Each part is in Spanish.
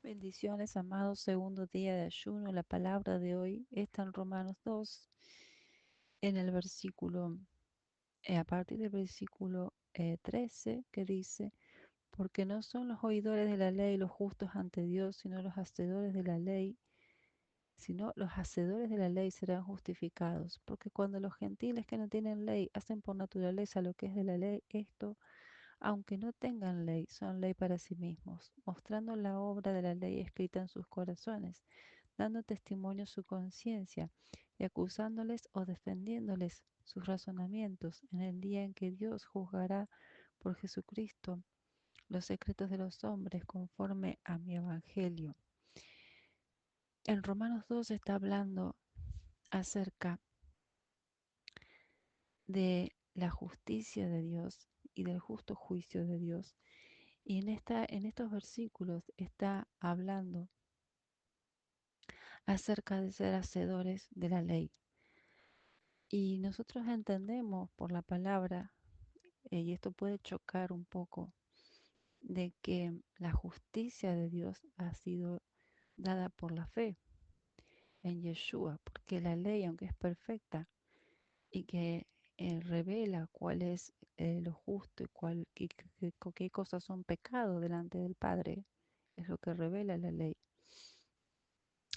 Bendiciones, amados, segundo día de ayuno. La palabra de hoy está en Romanos 2, en el versículo, a partir del versículo 13, que dice, porque no son los oidores de la ley los justos ante Dios, sino los hacedores de la ley, sino los hacedores de la ley serán justificados. Porque cuando los gentiles que no tienen ley hacen por naturaleza lo que es de la ley, esto aunque no tengan ley, son ley para sí mismos, mostrando la obra de la ley escrita en sus corazones, dando testimonio su conciencia y acusándoles o defendiéndoles sus razonamientos en el día en que Dios juzgará por Jesucristo los secretos de los hombres conforme a mi evangelio. En Romanos 2 está hablando acerca de la justicia de Dios y del justo juicio de Dios. Y en estos versículos está hablando acerca de ser hacedores de la ley. Y nosotros entendemos por la palabra, y esto puede chocar un poco, de que la justicia de Dios ha sido dada por la fe en Yeshua, porque la ley, aunque es perfecta y que revela cuál es lo justo y qué cosas son pecados delante del Padre, es lo que revela la ley.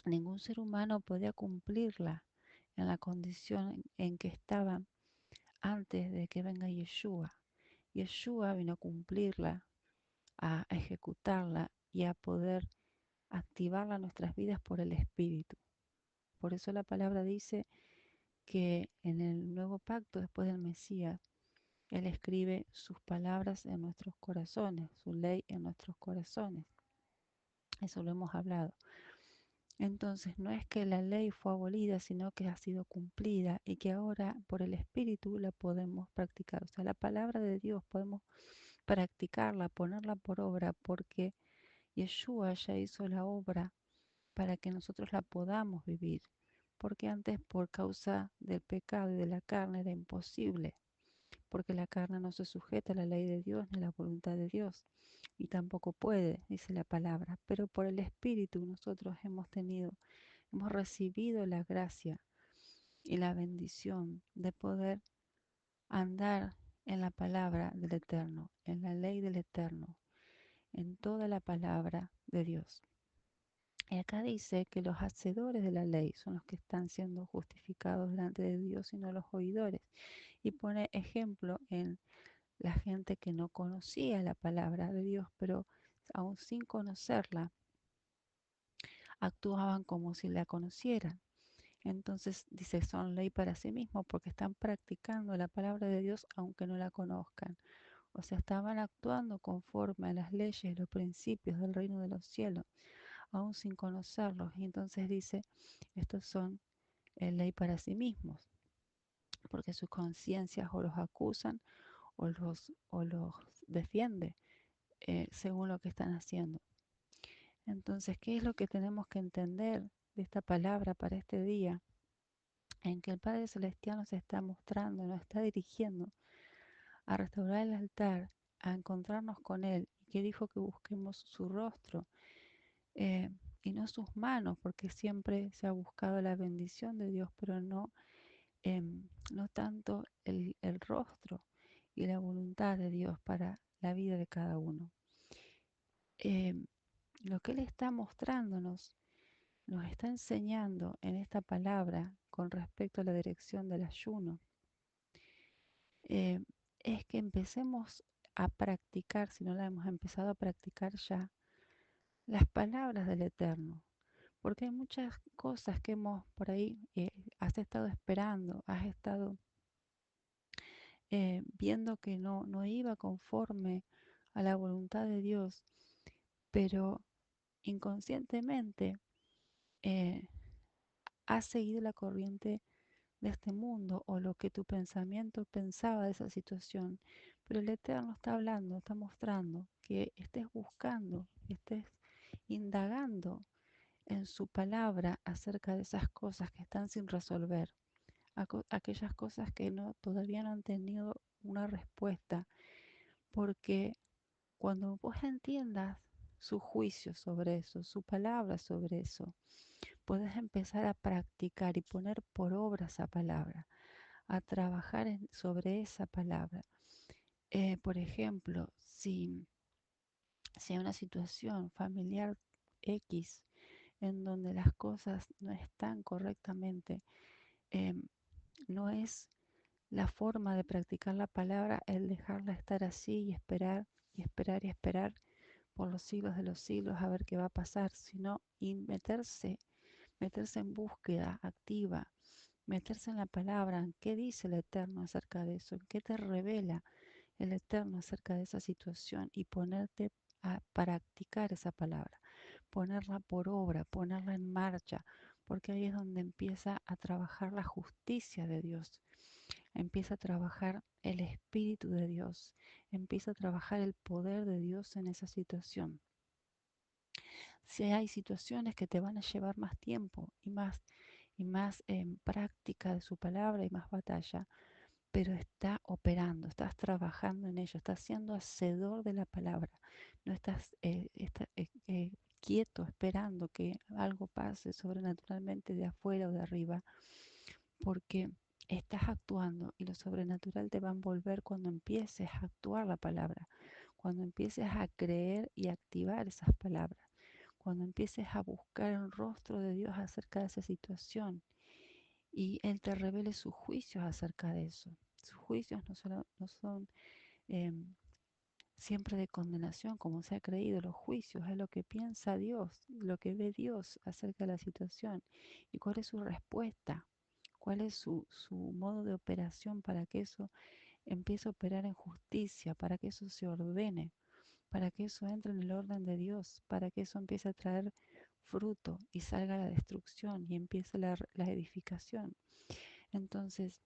Ningún ser humano podía cumplirla en la condición en que estaban antes de que venga Yeshua. Yeshua vino a cumplirla, a ejecutarla y a poder activarla en nuestras vidas por el Espíritu. Por eso la palabra dice que en el nuevo pacto, después del Mesías, Él escribe sus palabras en nuestros corazones, su ley en nuestros corazones. Eso lo hemos hablado. Entonces, no es que la ley fue abolida, sino que ha sido cumplida y que ahora por el Espíritu la podemos practicar. O sea, la palabra de Dios podemos practicarla, ponerla por obra, porque Yeshua ya hizo la obra para que nosotros la podamos vivir. Porque antes, por causa del pecado y de la carne, era imposible, porque la carne no se sujeta a la ley de Dios ni a la voluntad de Dios, y tampoco puede, dice la palabra. Pero por el Espíritu nosotros hemos recibido la gracia y la bendición de poder andar en la palabra del Eterno, en la ley del Eterno, en toda la palabra de Dios. Y acá dice que los hacedores de la ley son los que están siendo justificados delante de Dios y no los oidores. Y pone ejemplo en la gente que no conocía la palabra de Dios, pero aún sin conocerla, actuaban como si la conocieran. Entonces dice, son ley para sí mismos porque están practicando la palabra de Dios aunque no la conozcan. O sea, estaban actuando conforme a las leyes, los principios del reino de los cielos, aún sin conocerlos. Y entonces dice, estos son ley para sí mismos, porque sus conciencias o los acusan o los defiende según lo que están haciendo. Entonces, ¿qué es lo que tenemos que entender de esta palabra para este día? En que el Padre Celestial nos está mostrando, nos está dirigiendo a restaurar el altar, a encontrarnos con Él, y que dijo que busquemos su rostro eh, y no sus manos, porque siempre se ha buscado la bendición de Dios, pero no tanto el rostro y la voluntad de Dios para la vida de cada uno. Em, lo que Él está mostrándonos, nos está enseñando en esta palabra con respecto a la dirección del ayuno, eh, es que empecemos a practicar, si no la hemos empezado a practicar ya, las palabras del Eterno. Porque hay muchas cosas que hemos por ahí, has estado esperando, has estado viendo que no iba conforme a la voluntad de Dios, pero inconscientemente eh, has seguido la corriente de este mundo o lo que tu pensamiento pensaba de esa situación. Pero el Eterno está hablando, está mostrando que estés buscando, estés indagando en su palabra acerca de esas cosas que están sin resolver, aquellas cosas que todavía no han tenido una respuesta, porque cuando vos entiendas su juicio sobre eso, su palabra sobre eso. Puedes empezar a practicar y poner por obra esa palabra, a trabajar sobre esa palabra. Por ejemplo, si hay una situación familiar X en donde las cosas no están correctamente, em, no es la forma de practicar la palabra el dejarla estar así y esperar y esperar y esperar por los siglos de los siglos a ver qué va a pasar, sino y meterse en búsqueda activa, meterse en la palabra, en qué dice el Eterno acerca de eso, en qué te revela el Eterno acerca de esa situación y ponerte a practicar esa palabra, ponerla por obra, ponerla en marcha, porque ahí es donde empieza a trabajar la justicia de Dios, empieza a trabajar el Espíritu de Dios, empieza a trabajar el poder de Dios en esa situación. Si hay situaciones que te van a llevar más tiempo y más práctica de su palabra y más batalla, pero está operando, estás trabajando en ello, estás siendo hacedor de la palabra, no estás quieto esperando que algo pase sobrenaturalmente de afuera o de arriba, porque estás actuando y lo sobrenatural te va a envolver cuando empieces a actuar la palabra, cuando empieces a creer y activar esas palabras, cuando empieces a buscar el rostro de Dios acerca de esa situación y Él te revele sus juicios acerca de eso. Sus juicios no son em, siempre de condenación, como se ha creído. Los juicios es lo que piensa Dios, lo que ve Dios acerca de la situación y cuál es su respuesta, cuál es su modo de operación para que eso empiece a operar en justicia, para que eso se ordene, para que eso entre en el orden de Dios, para que eso empiece a traer fruto y salga la destrucción y empiece la edificación. Entonces,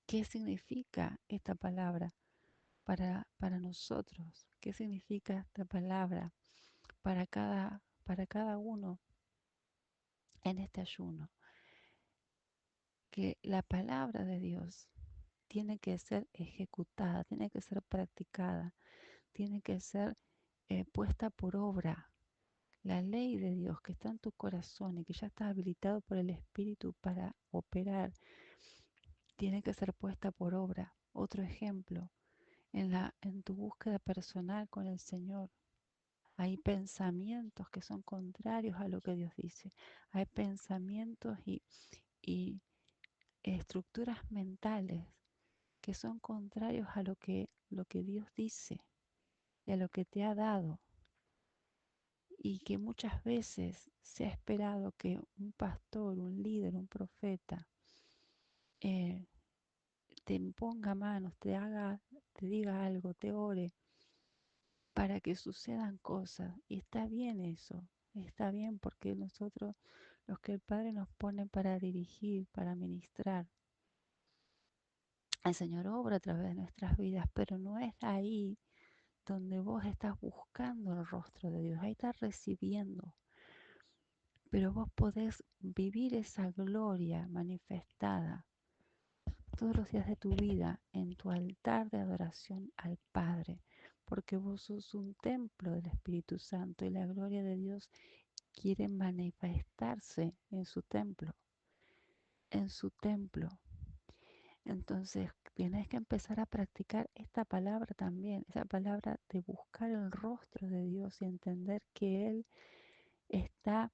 ¿qué significa esta palabra para nosotros? ¿Qué significa esta palabra para cada uno en este ayuno? Que la palabra de Dios tiene que ser ejecutada, tiene que ser practicada, tiene que ser puesta por obra. La ley de Dios que está en tu corazón y que ya está habilitado por el Espíritu para operar, tiene que ser puesta por obra. Otro ejemplo, en tu búsqueda personal con el Señor. Hay pensamientos que son contrarios a lo que Dios dice. Hay pensamientos y estructuras mentales que son contrarios a lo que Dios dice y a lo que te ha dado. Y que muchas veces se ha esperado que un pastor, un líder, un profeta eh, te imponga manos, te diga algo, te ore para que sucedan cosas. Y está bien eso, está bien porque nosotros, los que el Padre nos pone para dirigir, para ministrar, el Señor obra a través de nuestras vidas, pero no es ahí donde vos estás buscando el rostro de Dios, ahí estás recibiendo. Pero vos podés vivir esa gloria manifestada todos los días de tu vida en tu altar de adoración al Padre, porque vos sos un templo del Espíritu Santo y la gloria de Dios quiere manifestarse en su templo, en su templo. Entonces tienes que empezar a practicar esta palabra también, esa palabra de buscar el rostro de Dios y entender que Él está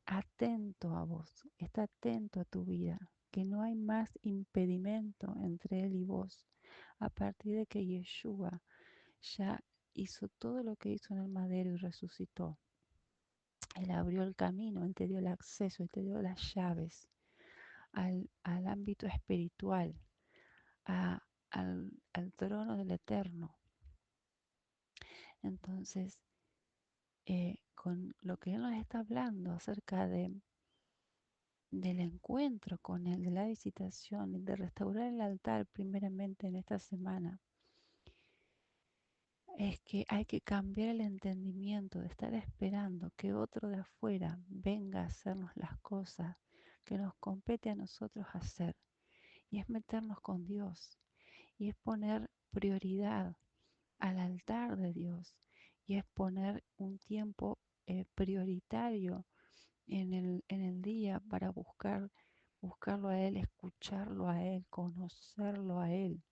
atento a vos, está atento a tu vida, que no hay más impedimento entre Él y vos. A partir de que Yeshua ya hizo todo lo que hizo en el madero y resucitó, Él abrió el camino, Él te dio el acceso, Él te dio las llaves al ámbito espiritual, a- al trono del Eterno. Entonces, con lo que Él nos está hablando acerca del encuentro con Él, de la visitación y de restaurar el altar primeramente en esta semana, es que hay que cambiar el entendimiento de estar esperando que otro de afuera venga a hacernos las cosas que nos compete a nosotros hacer. Y es meternos con Dios y es poner prioridad al altar de Dios y es poner un tiempo prioritario en el día para buscarlo a Él, escucharlo a Él, conocerlo a Él.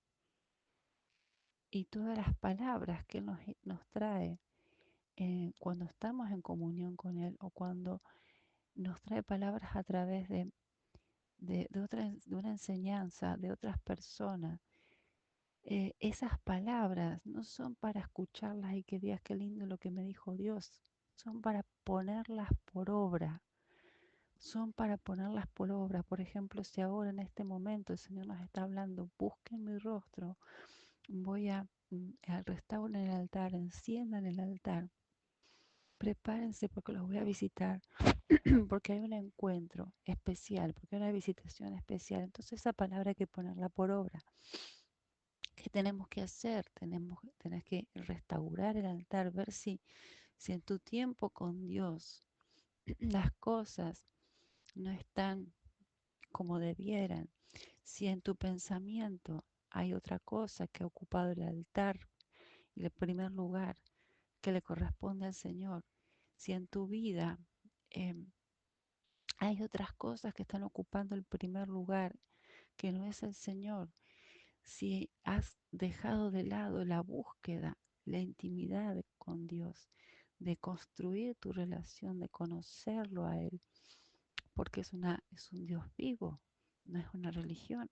Y todas las palabras que Él nos trae cuando estamos en comunión con Él o cuando nos trae palabras a través de una enseñanza de otras personas. Esas palabras no son para escucharlas y que digas qué lindo lo que me dijo Dios, son para ponerlas por obra, son para ponerlas por obra. Por ejemplo, si ahora en este momento el Señor nos está hablando, busquen mi rostro, voy al restaurar el altar, enciendan el altar, prepárense porque los voy a visitar, porque hay un encuentro especial, porque hay una visitación especial. Entonces esa palabra hay que ponerla por obra. ¿Qué tenemos que hacer? Tenés que restaurar el altar, ver si en tu tiempo con Dios las cosas no están como debieran, si en tu pensamiento hay otra cosa que ha ocupado el altar y el primer lugar que le corresponde al Señor, si en tu vida em, hay otras cosas que están ocupando el primer lugar que no es el Señor, si has dejado de lado la búsqueda, la intimidad con Dios, de construir tu relación, de conocerlo a Él, porque es un Dios vivo, no es una religión.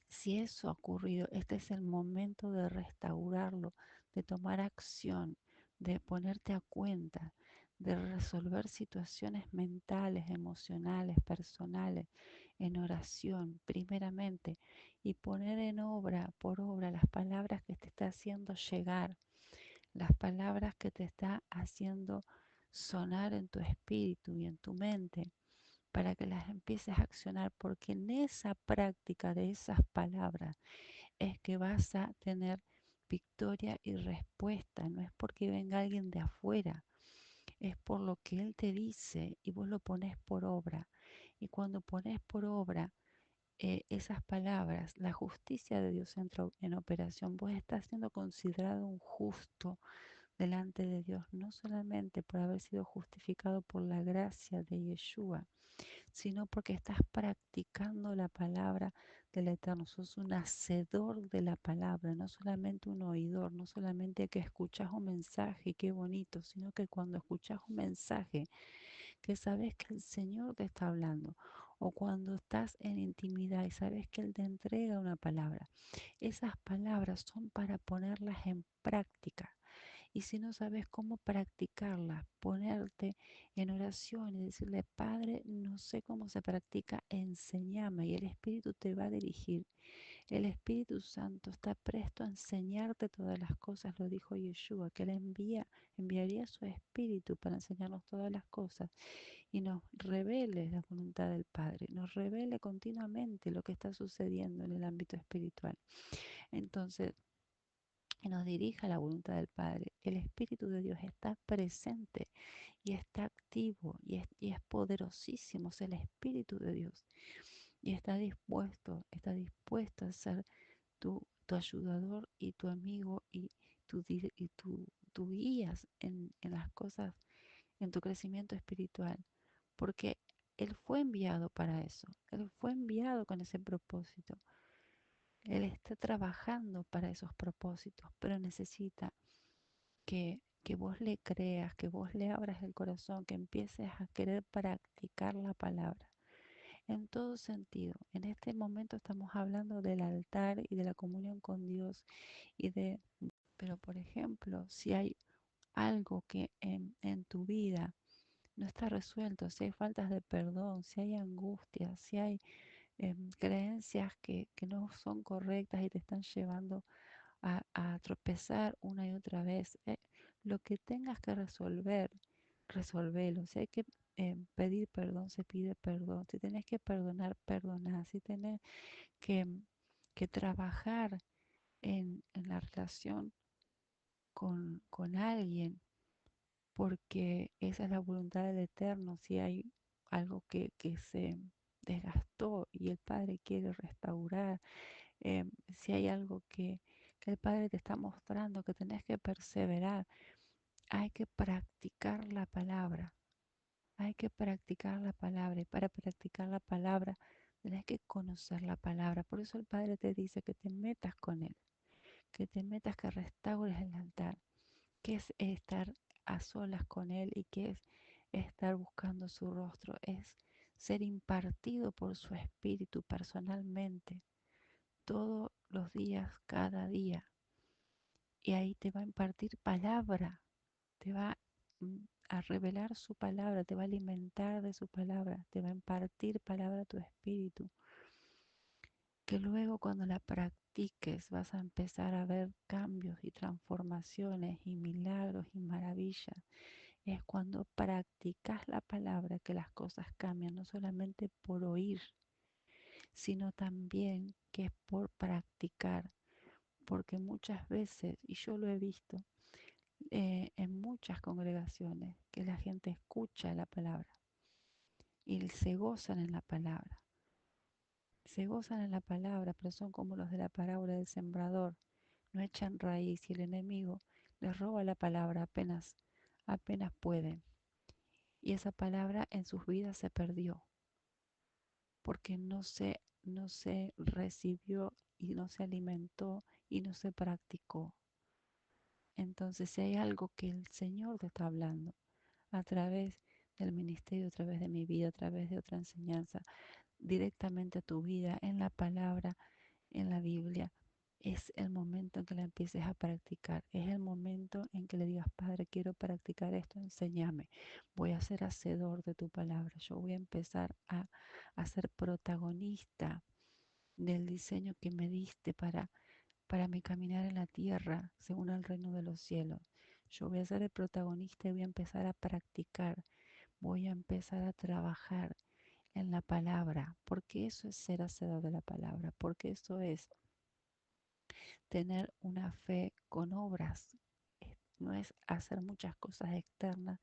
Si eso ha ocurrido, este es el momento de restaurarlo, de tomar acción, de ponerte a cuenta, de resolver situaciones mentales, emocionales, personales, en oración, primeramente, y poner en obra, por obra, las palabras que te está haciendo llegar, las palabras que te está haciendo sonar en tu espíritu y en tu mente para que las empieces a accionar, porque en esa práctica de esas palabras es que vas a tener victoria y respuesta. No es porque venga alguien de afuera, es por lo que Él te dice y vos lo pones por obra. Y cuando pones por obra esas palabras, la justicia de Dios entra en operación. Vos estás siendo considerado un justo delante de Dios, no solamente por haber sido justificado por la gracia de Yeshua, sino porque estás practicando la palabra del Eterno. Sos un hacedor de la palabra, no solamente un oidor, no solamente que escuchas un mensaje, qué bonito, sino que cuando escuchas un mensaje, que sabes que el Señor te está hablando, o cuando estás en intimidad y sabes que Él te entrega una palabra, esas palabras son para ponerlas en práctica. Y si no sabes cómo practicarla, ponerte en oración y decirle, Padre, no sé cómo se practica, enséñame. Y el Espíritu te va a dirigir. El Espíritu Santo está presto a enseñarte todas las cosas, lo dijo Yeshua, que Él enviaría su Espíritu para enseñarnos todas las cosas y nos revele la voluntad del Padre, nos revele continuamente lo que está sucediendo en el ámbito espiritual. Entonces, y nos dirija a la voluntad del Padre. El Espíritu de Dios está presente y está activo y es poderosísimo, es el Espíritu de Dios. Y está dispuesto a ser tu ayudador y tu amigo y tu guías en las cosas, en tu crecimiento espiritual. Porque Él fue enviado para eso, Él fue enviado con ese propósito. Él está trabajando para esos propósitos, pero necesita que vos le creas, que vos le abras el corazón, que empieces a querer practicar la palabra. En todo sentido, en este momento estamos hablando del altar y de la comunión con Dios pero por ejemplo, si hay algo que en tu vida no está resuelto, si hay faltas de perdón, si hay angustia, si hay creencias que no son correctas y te están llevando a tropezar una y otra vez. Lo que tengas que resolver, resolvelo. Si hay que pedir perdón, se pide perdón. Si tenés que perdonar, perdonar. Si tenés que, que trabajar en la relación con alguien, porque esa es la voluntad del Eterno. Si hay algo que se desgastó y el Padre quiere restaurar, si hay algo que El Padre te está mostrando que tenés que perseverar. Hay que practicar la palabra. Hay que practicar la palabra. Y para practicar la palabra, tenés que conocer la palabra. Por eso el Padre te dice que te metas con Él. Que te metas, que restaures el altar. Que es estar a solas con Él y que es estar buscando su rostro. Es ser impartido por su Espíritu personalmente. Todos los días, cada día. Y ahí te va a impartir palabra, te va a revelar su palabra, te va a alimentar de su palabra, te va a impartir palabra a tu espíritu, que luego cuando la practiques vas a empezar a ver cambios y transformaciones y milagros y maravillas. Es cuando practicas la palabra que las cosas cambian, no solamente por oír, sino también que es por practicar, porque muchas veces, y yo lo he visto, en muchas congregaciones que la gente escucha la palabra y se gozan en la palabra. Se gozan en la palabra, pero son como los de la parábola del sembrador. No echan raíz y el enemigo les roba la palabra apenas pueden. Y esa palabra en sus vidas se perdió porque no se recibió y no se alimentó y no se practicó. Entonces, si hay algo que el Señor te está hablando, a través del ministerio, a través de mi vida, a través de otra enseñanza, directamente a tu vida, en la palabra, en la Biblia. Es el momento en que la empieces a practicar. Es el momento en que le digas, Padre, quiero practicar esto, enséñame. Voy a ser hacedor de tu palabra. Yo voy a empezar a ser protagonista del diseño que me diste para mi caminar en la tierra, según el reino de los cielos. Yo voy a ser el protagonista y voy a empezar a practicar. Voy a empezar a trabajar en la palabra, porque eso es ser hacedor de la palabra, porque eso es tener una fe con obras. No es hacer muchas cosas externas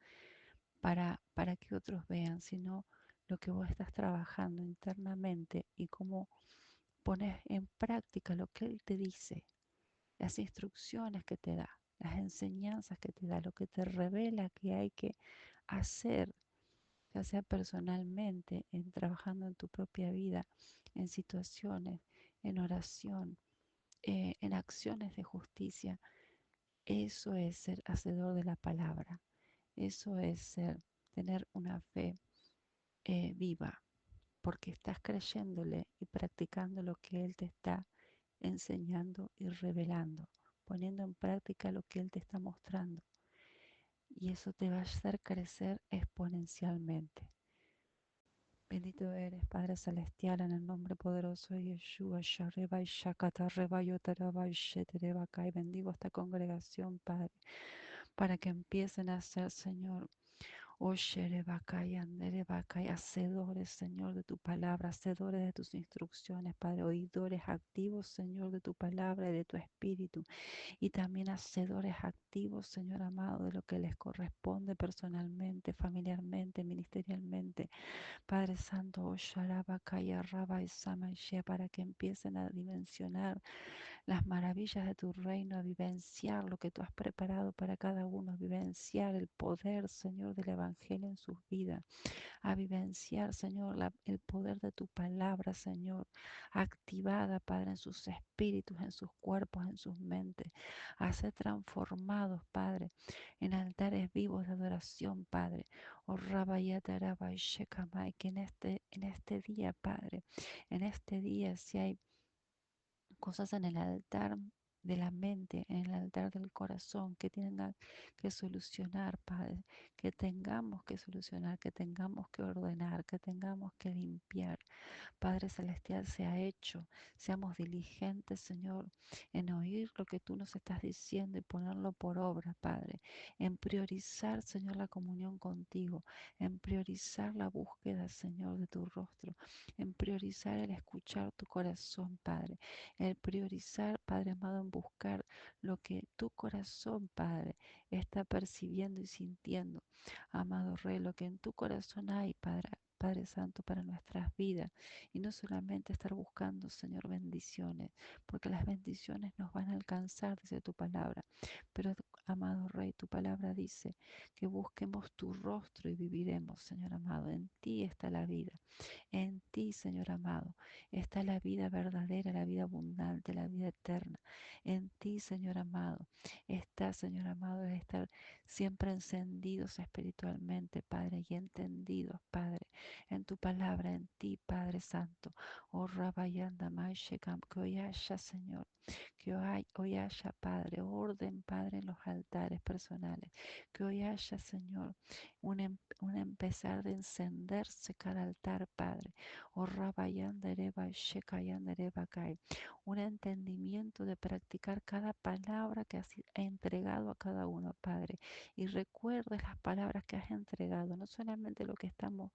para que otros vean, sino lo que vos estás trabajando internamente y cómo pones en práctica lo que Él te dice, las instrucciones que te da, las enseñanzas que te da, lo que te revela que hay que hacer, ya sea personalmente, en trabajando en tu propia vida, en situaciones, en oración, en acciones de justicia. Eso es ser hacedor de la palabra. Eso es tener una fe viva, porque estás creyéndole y practicando lo que Él te está enseñando y revelando, poniendo en práctica lo que Él te está mostrando. Y eso te va a hacer crecer exponencialmente. Bendito eres, Padre Celestial, en el nombre poderoso de Yeshua, Shareba y Shakata, Reba y Otaraba y Shetereba Kai. Bendigo esta congregación, Padre, para que empiecen a ser, Señor, Oshereba Kai, Andereba Kai, hacedores, Señor, de tu palabra, hacedores de tus instrucciones, Padre, oidores activos, Señor, de tu palabra y de tu espíritu, y también hacedores activos, Señor amado, de lo que les corresponde personalmente, familiarmente, ministerialmente. Padre Santo, Osharaba, Kaya, Raba y Samashia, para que empiecen a dimensionar las maravillas de tu reino, a vivenciar lo que tú has preparado para cada uno, a vivenciar el poder, Señor, del Evangelio en sus vidas, a vivenciar, Señor, el poder de tu palabra, Señor, activada, Padre, en sus espíritus, en sus cuerpos, en sus mentes, a ser transformados, Padre, en altares vivos de adoración, Padre. Oh, Rabayata, Rabai, Shekamai, que en este día, Padre, en este día, si hay cosas en el altar de la mente, en el altar del corazón que tengan que solucionar, Padre, que tengamos que solucionar, que tengamos que ordenar, que tengamos que limpiar. Padre Celestial, se ha hecho. Seamos diligentes, Señor, en oír lo que tú nos estás diciendo y ponerlo por obra, Padre. En priorizar, Señor, la comunión contigo. En priorizar la búsqueda, Señor, de tu rostro. En priorizar el escuchar tu corazón, Padre. El priorizar, Padre amado, en buscar lo que tu corazón, Padre, está percibiendo y sintiendo. Amado Rey, lo que en tu corazón hay, Padre Padre Santo, para nuestras vidas. Y no solamente estar buscando, Señor, bendiciones, porque las bendiciones nos van a alcanzar, dice tu palabra. Pero, amado Rey, tu palabra dice que busquemos tu rostro y viviremos, Señor amado. En ti está la vida. En ti, Señor amado, está la vida verdadera, la vida abundante, la vida eterna. En ti, Señor amado, está, Señor amado, el estar siempre encendidos espiritualmente, Padre, y entendidos, Padre, en tu palabra, en ti, Padre Santo. Oh, Rabayanda Maishekam, que hoy haya, Señor, que hoy haya, Padre, orden, Padre, en los altares personales. Que hoy haya, Señor, un empezar de encenderse cada altar, Padre. Oh, Rabayandareba, Shekayandareba Kai. Un entendimiento de practicar cada palabra que has entregado a cada uno, Padre. Y recuerdes las palabras que has entregado, no solamente lo que estamos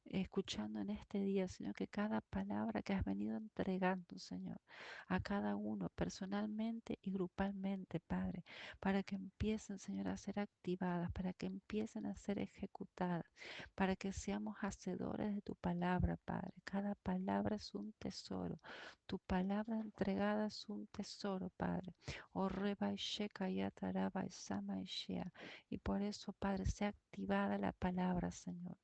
escuchando en este día, sino que cada palabra que has venido entregando, Señor, a cada uno personalmente y grupalmente, Padre, para que empiecen, Señor, a ser activadas, para que empiecen a ser ejecutadas, para que seamos hacedores de tu palabra, Padre. Cada palabra es un tesoro. Tu palabra entregada es un tesoro, Padre. Oh, Reba y Sheka y Ataraba y Sama y Shea. Y por eso, Padre, sea activada la palabra, Señor.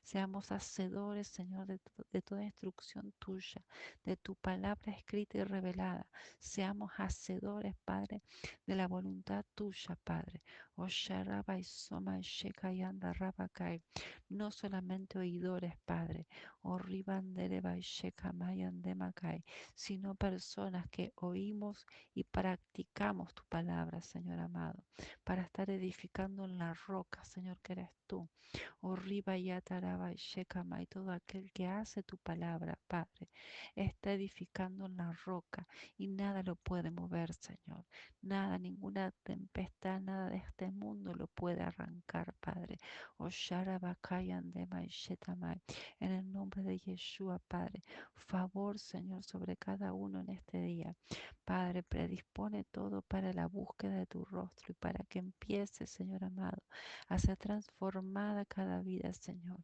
Seamos hacedores, Señor, de toda instrucción tuya, de tu palabra escrita y revelada. Seamos hacedores, Padre, de la voluntad tuya, Padre. Osharaba y Soma y Sheka y Anda Rabakai. No solamente oidores, Padre. O Ribandereba y Sheka Mayan Demakai, sino personas que oímos y practicamos tu palabra, Señor amado, para estar edificando en la roca, Señor, que eres tú. Oh, Riba y Ataraba y Shekama, y todo aquel que hace tu palabra, Padre, está edificando en la roca y nada lo puede mover, Señor. Nada, ninguna tempestad, nada de este mundo lo puede arrancar, Padre. Oh, Sharabakayan de Shetamai, en el nombre de Yeshua, Padre. Favor, Señor, sobre cada uno en este día. Padre, predispone todo para la búsqueda de tu rostro y para que empiece, Señor amado, a ser transformada cada vida, Señor.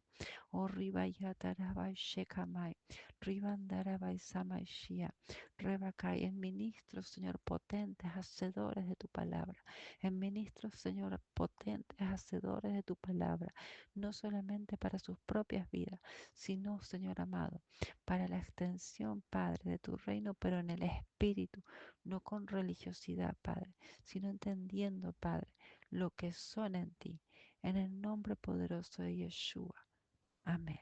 Oh, Ribayatarabai Shekamai, Ribandarabai Samai Shia, Rebakai, en ministros, Señor, potentes, hacedores de tu palabra. En ministros, Señor, potentes, hacedores de tu palabra. No solamente para sus propias vidas, sino, Señor amado, para la extensión, Padre, de tu reino, pero en el Espíritu, no con religiosidad, Padre, sino entendiendo, Padre, lo que son en ti. En el nombre poderoso de Yeshua. Amén.